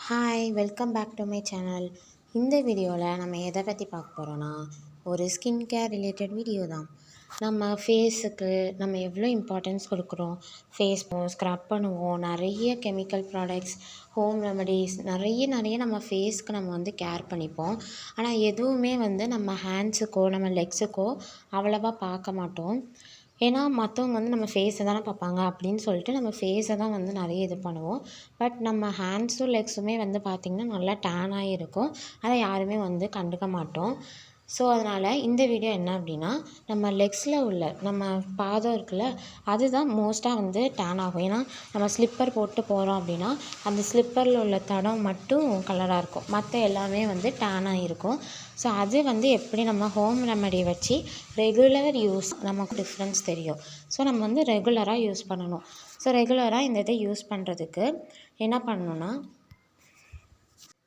Hi welcome back to my channel. இந்த வீடியோவில் நம்ம எதை பற்றி பார்க்க போகிறோன்னா, ஒரு ஸ்கின் கேர் ரிலேட்டட் வீடியோ தான். நம்ம ஃபேஸுக்கு நம்ம எவ்வளோ இம்பார்ட்டன்ஸ் கொடுக்குறோம், ஃபேஸ் ஸ்க்ரப் பண்ணுவோம், நிறைய கெமிக்கல் ப்ராடக்ட்ஸ், ஹோம் ரெமடிஸ் நிறைய நம்ம ஃபேஸ்க்கு நம்ம வந்து கேர் பண்ணிப்போம். ஆனால் எதுவுமே வந்து நம்ம ஹேண்ட்ஸுக்கோ நம்ம லெக்ஸுக்கோ அவ்வளோவா பார்க்க மாட்டோம். ஏன்னா மற்றவங்க வந்து நம்ம ஃபேஸை தானே பார்ப்பாங்க அப்படின்னு சொல்லிட்டு நம்ம ஃபேஸை தான் வந்து நிறைய இது பண்ணுவோம். பட் நம்ம ஹேண்ட்ஸும் லெக்ஸுமே வந்து பார்த்திங்கன்னா நல்லா டேன் ஆகிருக்கும். அதை யாருமே வந்து கண்டுக்க மாட்டோம். ஸோ அதனால் இந்த வீடியோ என்ன அப்படின்னா, நம்ம லெக்ஸில் உள்ள நம்ம பாதம் இருக்குல்ல, அதுதான் மோஸ்ட்டாக வந்து டேன் ஆகும். ஏன்னா நம்ம ஸ்லிப்பர் போட்டு போகிறோம் அப்படின்னா அந்த ஸ்லிப்பரில் உள்ள தடம் மட்டும் கலராக இருக்கும், மற்ற எல்லாமே வந்து டேனாக இருக்கும். ஸோ அது வந்து எப்படி நம்ம ஹோம் ரெமடி வச்சு ரெகுலர் யூஸ் நமக்கு டிஃப்ரென்ஸ் தெரியும். ஸோ நம்ம வந்து ரெகுலராக யூஸ் பண்ணணும். ஸோ ரெகுலராக இந்த இதை யூஸ் பண்ணுறதுக்கு என்ன பண்ணணுன்னா,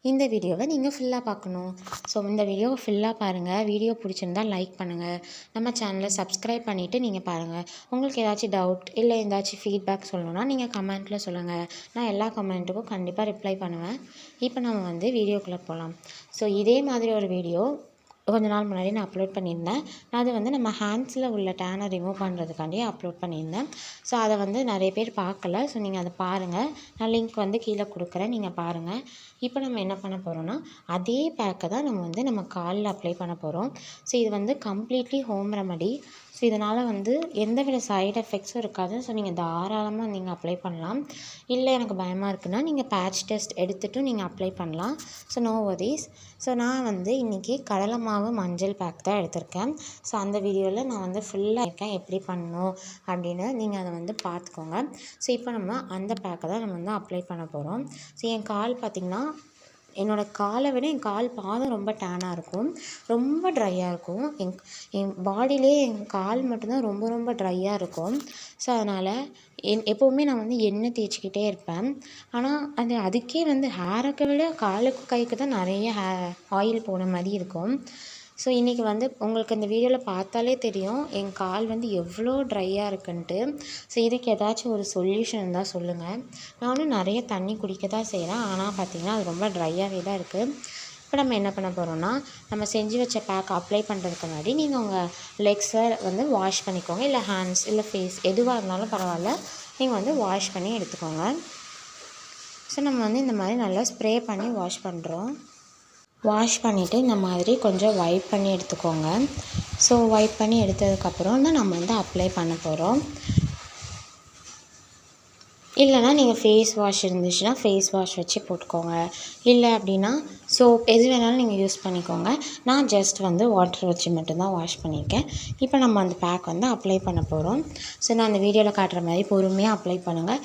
இந்த வீடியோவை நீங்கள் ஃபுல்லாக பார்க்கணும். ஸோ இந்த வீடியோவை ஃபுல்லாக பாருங்கள். வீடியோ பிடிச்சிருந்தா லைக் பண்ணுங்கள். நம்ம சேனலை சப்ஸ்கிரைப் பண்ணிவிட்டு நீங்கள் பாருங்கள். உங்களுக்கு ஏதாச்சும் டவுட் இல்லை ஏதாச்சும் ஃபீட்பேக் சொல்லணுன்னா நீங்கள் கமெண்ட்டில் சொல்லுங்கள். நான் எல்லா கமெண்ட்டுக்கும் கண்டிப்பாக ரிப்ளை பண்ணுவேன். இப்போ நம்ம வந்து வீடியோக்குள்ளே போகலாம். ஸோ இதே மாதிரி ஒரு வீடியோ கொஞ்ச நாள் முன்னாடி நான் அப்லோட் பண்ணியிருந்தேன். அது வந்து நம்ம ஹேண்ட்ஸில் உள்ள டேனை ரிமூவ் பண்ணுறதுக்காண்டி அப்லோட் பண்ணியிருந்தேன். ஸோ அதை வந்து நிறைய பேர் பார்க்கல. ஸோ நீங்கள் அதை பாருங்கள். நான் லிங்க் வந்து கீழே கொடுக்குறேன், நீங்கள் பாருங்கள். இப்போ நம்ம என்ன பண்ண போகிறோன்னா, அதே பேக்கை தான் நம்ம காலில் அப்ளை பண்ண போகிறோம். ஸோ இது வந்து கம்ப்ளீட்லி ஹோம் ரெமடி. ஸோ இதனால் வந்து எந்தவித சைடு எஃபெக்ட்ஸும் இருக்காது. ஸோ நீங்கள் தாராளமாக நீங்கள் அப்ளை பண்ணலாம். இல்லை எனக்கு பயமாக இருக்குன்னா நீங்கள் பேட்ச் டெஸ்ட் எடுத்துகிட்டும் நீங்கள் அப்ளை பண்ணலாம். So no worries. ஸோ நான் வந்து இன்றைக்கி கடலை மாவு மஞ்சள் பேக் தான் எடுத்திருக்கேன். ஸோ அந்த வீடியோவில் நான் வந்து ஃபுல்லாக இருக்கேன் எப்படி பண்ணணும் அப்படின்னு நீங்கள் அதை வந்து பார்த்துக்கோங்க. ஸோ இப்போ நம்ம அந்த பேக்கை தான் நம்ம வந்து அப்ளை பண்ண போகிறோம். ஸோ என் கால் பார்த்திங்கன்னா, என்னோடய காலை விட என் கால் பாதம் ரொம்ப டேனாக இருக்கும், ரொம்ப ட்ரையாக இருக்கும். என் பாடியிலே என் கால் மட்டும்தான் ரொம்ப ட்ரையாக இருக்கும். ஸோ அதனால் எப்போவுமே நான் வந்து எண்ணெய் தேய்ச்சிக்கிட்டே இருப்பேன். ஆனால் அதுக்கே வந்து ஹேருக்கு விட காலுக்கு கைக்கு தான் நிறைய ஆயில் போன மாதிரி இருக்கும். ஸோ இன்றைக்கி வந்து உங்களுக்கு இந்த வீடியோவில் பார்த்தாலே தெரியும் என் கால் வந்து எவ்வளோ ட்ரையாக இருக்குன்ட்டு. ஸோ இதுக்கு ஏதாச்சும் ஒரு சொல்யூஷன் இருந்தால் சொல்லுங்கள். நானும் நிறைய தண்ணி குடிக்க தான் செய்கிறேன், ஆனால் பார்த்திங்கன்னா அது ரொம்ப ட்ரையாகவே தான் இருக்குது. இப்போ நம்ம என்ன பண்ண போகிறோம்னா, நம்ம செஞ்சு வச்ச பேக் அப்ளை பண்ணுறதுக்கு முன்னாடி நீங்கள் உங்கள் லெக்ஸை வந்து வாஷ் பண்ணிக்கோங்க. இல்லை ஹேண்ட்ஸ் இல்லை ஃபேஸ் எதுவாக இருந்தாலும் பரவாயில்ல, நீங்கள் வந்து வாஷ் பண்ணி எடுத்துக்கோங்க. ஸோ நம்ம வந்து இந்த மாதிரி நல்லா ஸ்ப்ரே பண்ணி வாஷ் பண்ணுறோம். வாஷ் பண்ணிவிட்டு இந்த மாதிரி கொஞ்சம் வைப் பண்ணி எடுத்துக்கோங்க. ஸோ வைப் பண்ணி எடுத்ததுக்கப்புறம் தான் நம்ம வந்து அப்ளை பண்ண போகிறோம். இல்லைனா நீங்கள் ஃபேஸ் வாஷ் இருந்துச்சுன்னா ஃபேஸ் வாஷ் வச்சு போட்டுக்கோங்க. இல்லை அப்படின்னா சோப் எது வேணாலும் நீங்கள் யூஸ் பண்ணிக்கோங்க. நான் ஜஸ்ட் வந்து வாட்டர் வச்சு மட்டும்தான் வாஷ் பண்ணியிருக்கேன். இப்போ நம்ம அந்த பேக் வந்து அப்ளை பண்ண போகிறோம். ஸோ நான் அந்த வீடியோவில் காட்டுற மாதிரி பொறுமையாக அப்ளை பண்ணுங்கள்.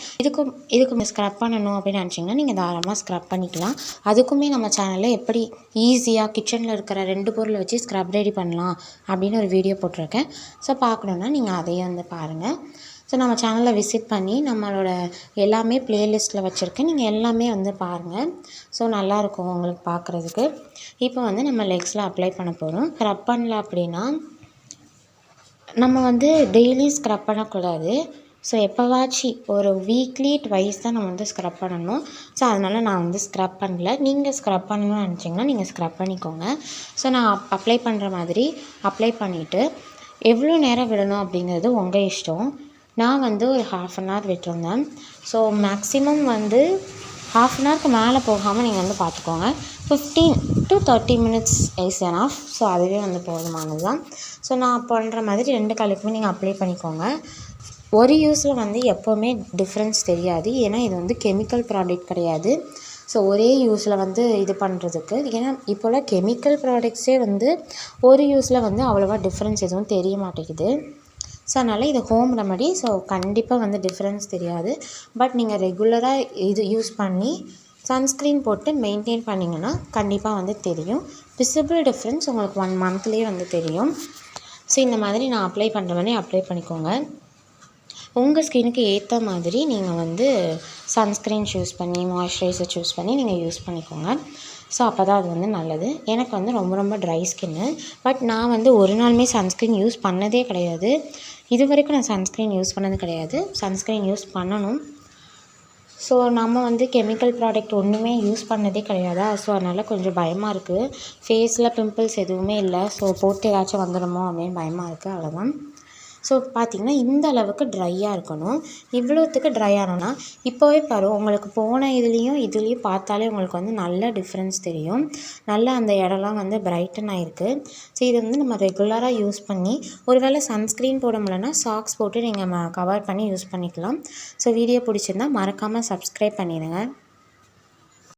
இதுக்கும் ஸ்க்ரப் பண்ணணும் அப்படின்னு நினச்சிங்கன்னா நீங்கள் தாராளமாக ஸ்க்ரப் பண்ணிக்கலாம். அதுக்குமே நம்ம சேனலில் எப்படி ஈஸியாக கிச்சனில் இருக்கிற 2 பொருளை வச்சு ஸ்க்ரப் ரெடி பண்ணலாம் அப்படின்னு ஒரு வீடியோ போட்டிருக்கேன். ஸோ பார்க்கணுன்னா நீங்கள் அதையும் வந்து பாருங்கள். ஸோ நம்ம சேனலில் விசிட் பண்ணி நம்மளோட எல்லாமே ப்ளேலிஸ்ட்டில் வச்சுருக்கேன், நீங்கள் எல்லாமே வந்து பாருங்கள். ஸோ நல்லாயிருக்கும் உங்களுக்கு பார்க்குறதுக்கு. இப்போ வந்து நம்ம லெக்ஸில் அப்ளை பண்ண போகிறோம். ஸ்க்ரப் பண்ணல அப்படின்னா நம்ம வந்து டெய்லி ஸ்க்ரப் பண்ணக்கூடாது. ஸோ எப்போவாச்சும் ஒரு வீக்லி ட்வைஸ் தான் நம்ம வந்து ஸ்க்ரப் பண்ணணும். ஸோ அதனால் நான் வந்து ஸ்க்ரப் பண்ணல. நீங்கள் ஸ்க்ரப் பண்ணணும்னு நினச்சிங்கன்னா நீங்கள் ஸ்க்ரப் பண்ணிக்கோங்க. ஸோ நான் அப்ளை பண்ணுற மாதிரி அப்ளை பண்ணிவிட்டு எவ்வளோ நேரம் விடணும் அப்படிங்கிறது உங்கள் இஷ்டம். நான் வந்து ஒரு 1/2 அன் ஹவர் விட்டுருந்தேன். ஸோ மேக்ஸிமம் வந்து 1/2 அன் ஹவருக்கு மேலே போகாமல் நீங்கள் வந்து பார்த்துக்கோங்க. 15 to 30 minutes is enough. So அதுவே வந்து போதுமானது தான். ஸோ நான் பண்ணுற மாதிரி 2 காலுக்குமே நீங்கள் அப்ளை பண்ணிக்கோங்க. ஒரு யூஸில் வந்து எப்போவுமே டிஃப்ரென்ஸ் தெரியாது, ஏன்னா இது வந்து கெமிக்கல் ப்ராடக்ட் கிடையாது. ஸோ ஒரே யூஸில் வந்து இது பண்ணுறதுக்கு, ஏன்னா இப்போல்லாம் கெமிக்கல் ப்ராடக்ட்ஸே வந்து ஒரு யூஸில் வந்து அவ்வளோவா டிஃப்ரென்ஸ் எதுவும் தெரிய மாட்டேங்குது. ஸோ அதனால் இது ஹோம் ரெமடி. ஸோ கண்டிப்பாக வந்து டிஃப்ரென்ஸ் தெரியாது. பட் நீங்கள் ரெகுலராக இது யூஸ் பண்ணி சன்ஸ்க்ரீன் போட்டு மெயின்டைன் பண்ணிங்கன்னா கண்டிப்பாக வந்து தெரியும். விசிபிள் டிஃப்ரென்ஸ் உங்களுக்கு 1 மந்த்லேயே வந்து தெரியும். ஸோ இந்த மாதிரி நான் அப்ளை பண்ணுற மாதிரி அப்ளை பண்ணிக்கோங்க. உங்கள் ஸ்கின்னுக்கு ஏற்ற மாதிரி நீங்கள் வந்து சன்ஸ்க்ரீன் சூஸ் பண்ணி மாய்ஸ்சரைசர் சூஸ் பண்ணி நீங்கள் யூஸ் பண்ணிக்கோங்க. ஸோ அப்போ தான் அது வந்து நல்லது. எனக்கு வந்து ரொம்ப ட்ரை ஸ்கின்னு. பட் நான் வந்து ஒரு நாளுமே சன்ஸ்க்ரீன் யூஸ் பண்ணதே கிடையாது. இது வரைக்கும் நான் சன்ஸ்க்ரீன் யூஸ் பண்ணது கிடையாது. சன்ஸ்க்ரீன் யூஸ் பண்ணணும். ஸோ நம்ம வந்து கெமிக்கல் ப்ராடக்ட் ஒன்றுமே யூஸ் பண்ணதே கிடையாதா, ஸோ அதனால் கொஞ்சம் பயமாக இருக்குது. ஃபேஸில் பிம்பிள்ஸ் எதுவுமே இல்லை, ஸோ போட்டு ஏதாச்சும் வந்துடுமோ அப்படின்னு பயமாக இருக்குது, அவ்வளோதான். ஸோ பார்த்திங்கன்னா இந்த அளவுக்கு ட்ரையாக இருக்கணும். இவ்வளோத்துக்கு ட்ரை ஆனோன்னா இப்போவே பாரு, உங்களுக்கு போன இதுலேயும் பார்த்தாலே உங்களுக்கு வந்து நல்ல டிஃப்ரென்ஸ் தெரியும். நல்லா அந்த இடம்லாம் வந்து பிரைட்டன் ஆகிருக்கு. ஸோ இது வந்து நம்ம ரெகுலராக யூஸ் பண்ணி, ஒருவேளை சன்ஸ்க்ரீன் போட முடியலன்னா சாக்ஸ் போட்டு நீங்கள் கவர் பண்ணி யூஸ் பண்ணிக்கலாம். ஸோ வீடியோ பிடிச்சிருந்தா மறக்காமல் சப்ஸ்கிரைப் பண்ணிடுங்க.